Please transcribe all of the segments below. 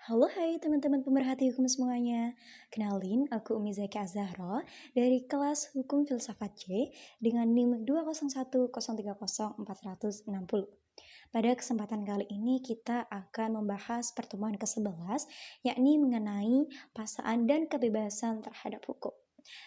Halo hai teman-teman pemerhati hukum semuanya. Kenalin, aku Umi Zaki Azahra dari kelas Hukum Filsafat C dengan NIM 201030460. Pada kesempatan kali ini kita akan membahas pertemuan ke-11 yakni mengenai paksaan dan kebebasan terhadap hukum.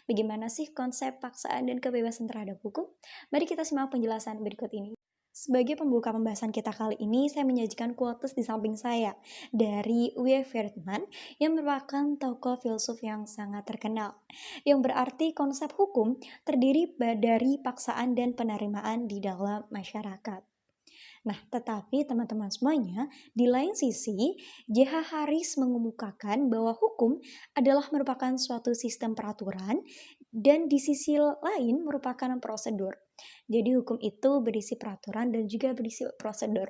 Bagaimana sih konsep paksaan dan kebebasan terhadap hukum? Mari kita simak penjelasan berikut ini. Sebagai pembuka pembahasan kita kali ini, saya menyajikan quotes di samping saya dari Uwe Friedman yang merupakan tokoh filsuf yang sangat terkenal. Yang berarti konsep hukum terdiri dari paksaan dan penerimaan di dalam masyarakat. Nah, tetapi teman-teman semuanya, di lain sisi, J.H. Harris mengemukakan bahwa hukum adalah merupakan suatu sistem peraturan dan di sisi lain merupakan prosedur. Jadi hukum itu berisi peraturan dan juga berisi prosedur.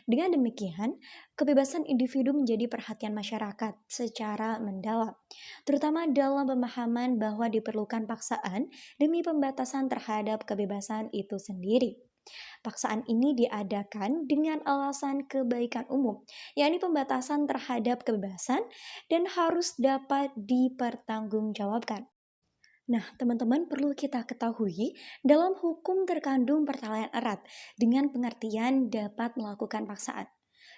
Dengan demikian, kebebasan individu menjadi perhatian masyarakat secara mendalam, terutama dalam pemahaman bahwa diperlukan paksaan demi pembatasan terhadap kebebasan itu sendiri. Paksaan ini diadakan dengan alasan kebaikan umum, yakni pembatasan terhadap kebebasan dan harus dapat dipertanggungjawabkan. Nah, teman-teman perlu kita ketahui, dalam hukum terkandung pertalian erat dengan pengertian dapat melakukan paksaan.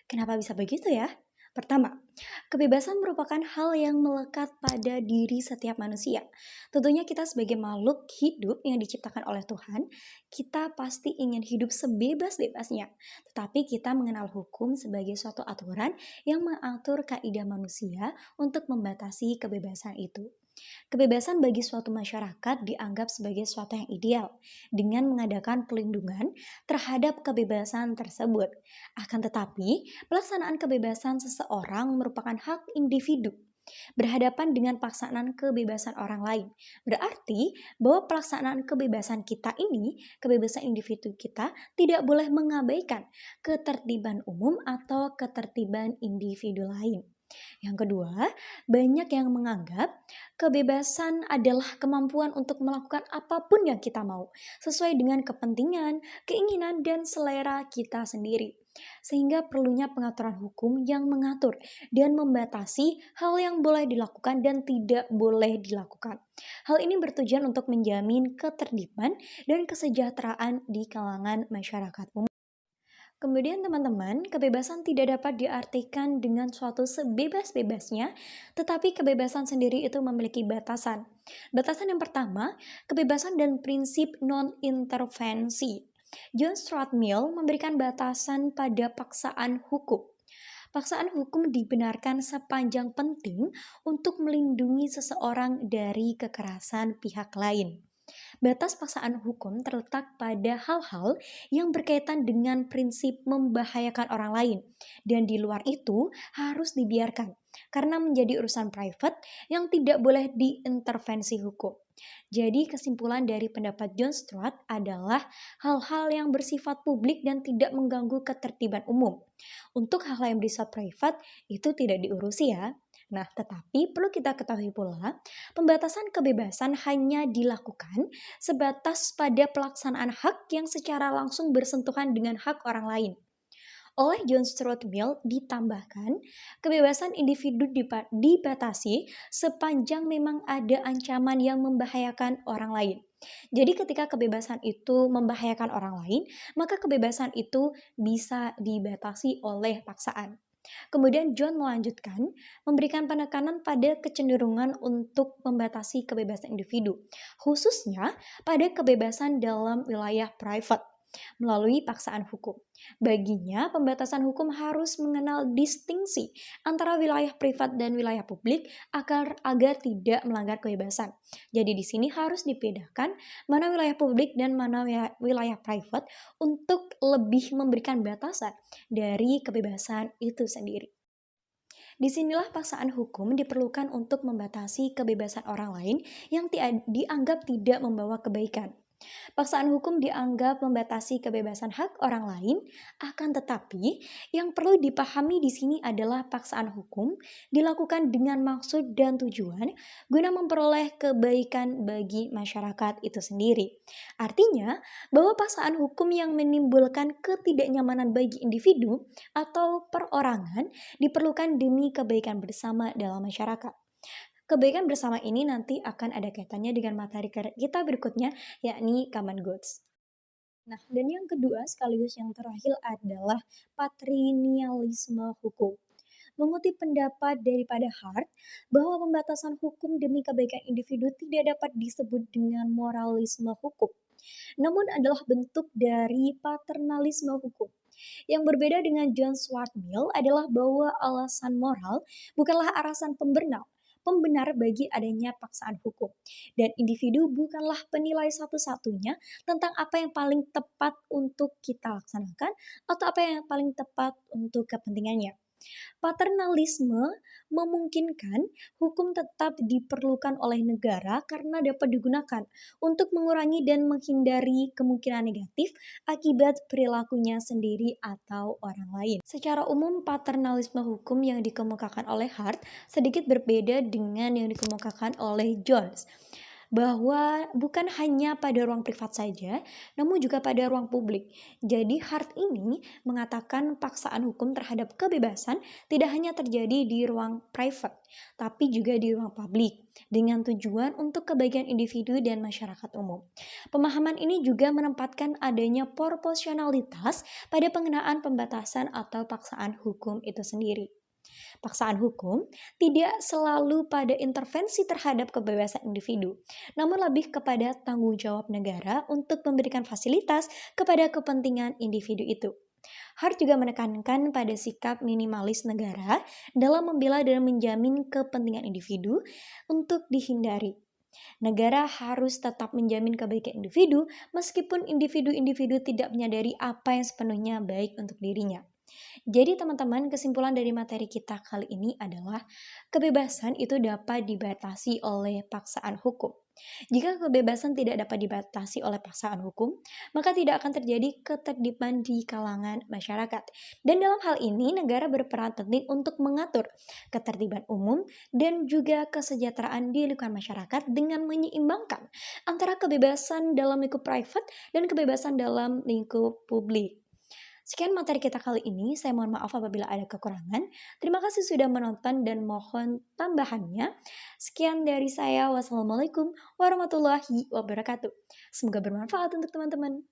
Kenapa bisa begitu ya? Pertama, kebebasan merupakan hal yang melekat pada diri setiap manusia. Tentunya kita sebagai makhluk hidup yang diciptakan oleh Tuhan, kita pasti ingin hidup sebebas-bebasnya. Tetapi kita mengenal hukum sebagai suatu aturan yang mengatur kaidah manusia untuk membatasi kebebasan itu. Kebebasan bagi suatu masyarakat dianggap sebagai suatu yang ideal dengan mengadakan pelindungan terhadap kebebasan tersebut. Akan tetapi, pelaksanaan kebebasan seseorang merupakan hak individu berhadapan dengan pelaksanaan kebebasan orang lain. Berarti bahwa pelaksanaan kebebasan kita ini, kebebasan individu kita, tidak boleh mengabaikan ketertiban umum atau ketertiban individu lain. Yang kedua, banyak yang menganggap kebebasan adalah kemampuan untuk melakukan apapun yang kita mau, sesuai dengan kepentingan, keinginan, dan selera kita sendiri. Sehingga perlunya pengaturan hukum yang mengatur dan membatasi hal yang boleh dilakukan dan tidak boleh dilakukan. Hal ini bertujuan untuk menjamin ketertiban dan kesejahteraan di kalangan masyarakat umum. Kemudian teman-teman, kebebasan tidak dapat diartikan dengan suatu sebebas-bebasnya, tetapi kebebasan sendiri itu memiliki batasan. Batasan yang pertama, kebebasan dan prinsip non-intervensi. John Stuart Mill memberikan batasan pada paksaan hukum. Paksaan hukum dibenarkan sepanjang penting untuk melindungi seseorang dari kekerasan pihak lain. Batas paksaan hukum terletak pada hal-hal yang berkaitan dengan prinsip membahayakan orang lain, dan di luar itu harus dibiarkan karena menjadi urusan private yang tidak boleh diintervensi hukum. Jadi kesimpulan dari pendapat John Stuart adalah hal-hal yang bersifat publik dan tidak mengganggu ketertiban umum. Untuk hal-hal yang bersifat private itu tidak diurusi ya. Nah, tetapi perlu kita ketahui pula, pembatasan kebebasan hanya dilakukan sebatas pada pelaksanaan hak yang secara langsung bersentuhan dengan hak orang lain. Oleh John Stuart Mill ditambahkan, kebebasan individu dibatasi sepanjang memang ada ancaman yang membahayakan orang lain. Jadi ketika kebebasan itu membahayakan orang lain, maka kebebasan itu bisa dibatasi oleh paksaan. Kemudian John melanjutkan, memberikan penekanan pada kecenderungan untuk membatasi kebebasan individu, khususnya pada kebebasan dalam wilayah private melalui paksaan hukum. Baginya, pembatasan hukum harus mengenal distingsi antara wilayah privat dan wilayah publik agar tidak melanggar kebebasan. Jadi di sini harus dibedakan mana wilayah publik dan mana wilayah private untuk lebih memberikan batasan dari kebebasan itu sendiri. Disinilah paksaan hukum diperlukan untuk membatasi kebebasan orang lain yang dianggap tidak membawa kebaikan. Paksaan hukum dianggap membatasi kebebasan hak orang lain, akan tetapi yang perlu dipahami di sini adalah paksaan hukum dilakukan dengan maksud dan tujuan guna memperoleh kebaikan bagi masyarakat itu sendiri. Artinya, bahwa paksaan hukum yang menimbulkan ketidaknyamanan bagi individu atau perorangan diperlukan demi kebaikan bersama dalam masyarakat. Kebaikan bersama ini nanti akan ada kaitannya dengan materi kita berikutnya, yakni common goods. Nah, dan yang kedua sekaligus yang terakhir adalah patrinialisme hukum. Mengutip pendapat daripada Hart bahwa pembatasan hukum demi kebaikan individu tidak dapat disebut dengan moralisme hukum, namun adalah bentuk dari paternalisme hukum. Yang berbeda dengan John Stuart Mill adalah bahwa alasan moral bukanlah alasan pembenar bagi adanya paksaan hukum. Dan individu bukanlah penilai satu-satunya tentang apa yang paling tepat untuk kita laksanakan atau apa yang paling tepat untuk kepentingannya. Paternalisme memungkinkan hukum tetap diperlukan oleh negara karena dapat digunakan untuk mengurangi dan menghindari kemungkinan negatif akibat perilakunya sendiri atau orang lain. Secara umum, paternalisme hukum yang dikemukakan oleh Hart sedikit berbeda dengan yang dikemukakan oleh Jones, bahwa bukan hanya pada ruang privat saja, namun juga pada ruang publik. Jadi Hart ini mengatakan paksaan hukum terhadap kebebasan tidak hanya terjadi di ruang private, tapi juga di ruang publik, dengan tujuan untuk kebaikan individu dan masyarakat umum. Pemahaman ini juga menempatkan adanya proporsionalitas pada pengenaan pembatasan atau paksaan hukum itu sendiri. Paksaan hukum tidak selalu pada intervensi terhadap kebebasan individu, namun lebih kepada tanggung jawab negara untuk memberikan fasilitas kepada kepentingan individu itu. Hart juga menekankan pada sikap minimalis negara dalam membela dan menjamin kepentingan individu untuk dihindari. Negara harus tetap menjamin kebaikan individu meskipun individu-individu tidak menyadari apa yang sepenuhnya baik untuk dirinya. Jadi teman-teman, kesimpulan dari materi kita kali ini adalah kebebasan itu dapat dibatasi oleh paksaan hukum. Jika kebebasan tidak dapat dibatasi oleh paksaan hukum, maka tidak akan terjadi ketertiban di kalangan masyarakat. Dan dalam hal ini, negara berperan penting untuk mengatur ketertiban umum dan juga kesejahteraan di lingkungan masyarakat dengan menyeimbangkan antara kebebasan dalam lingkup private dan kebebasan dalam lingkup publik. Sekian materi kita kali ini, saya mohon maaf apabila ada kekurangan. Terima kasih sudah menonton dan mohon tambahannya. Sekian dari saya, wassalamualaikum warahmatullahi wabarakatuh. Semoga bermanfaat untuk teman-teman.